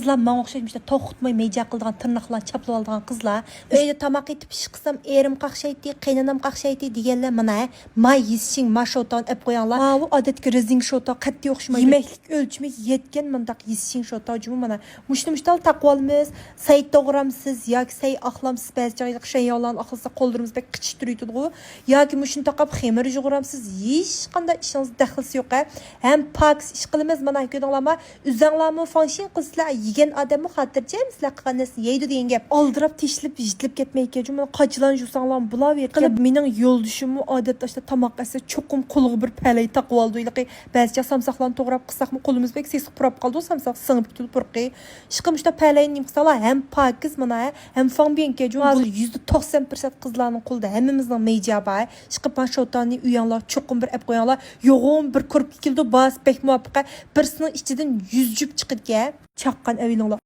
qizlar menga o'xshash işte to'xtmay meja qiladigan tirnoqlar chaplab oladigan qizlar uyda tomoq etib ish qilsam erim qaqshaydi qaynonam qaqshaydi deganlar mana may yesishing mashoton ep qo'yanglar bu odatga rezing shota qat'iy o'xshamaydi yemaklik o'lchimi yetgan mundaq yesishing shota jumi mana mushtal taqib olamiz sayt to'g'ramsiz yoki say axlamsiz ba'zi joyda shayollarni axlasa qo'llarimiz bek qichish turiydi yoki mushun taqab xemir jug'uramsiz hech qanday ishingiz daxlisi yo'q ham paks ish qilamiz mana ko'rdinglarmi uzanglarmi function qilsizlar yegan odamni xotirjam sizlar qilgan narsani yeydi degan gap oldirab teshilib yitilib ketmay ekan mana qochilan jusanglar bulaver qilib mening yo'ldishimni odatda işte tomoq esa cho'qim qo'liga bir palay taqib oldi ba'zi samsoqlarni to'g'rab qilsaqmi qo'limiz bek sesiq purab qoldi samsoq singib ketdi purqi ishqimishda palayni qilsalar ham pokiz mana ham fangbienke %90% qizlarning qo'lida hammamizning mejaba chiqib shotani uyanglar cho'qim bir ap qo'yanglar yo'g'on bir ko'rib keldi bas bek muvaffaq birisining ichidan 100 jup chiqidga chaqqan avilinglar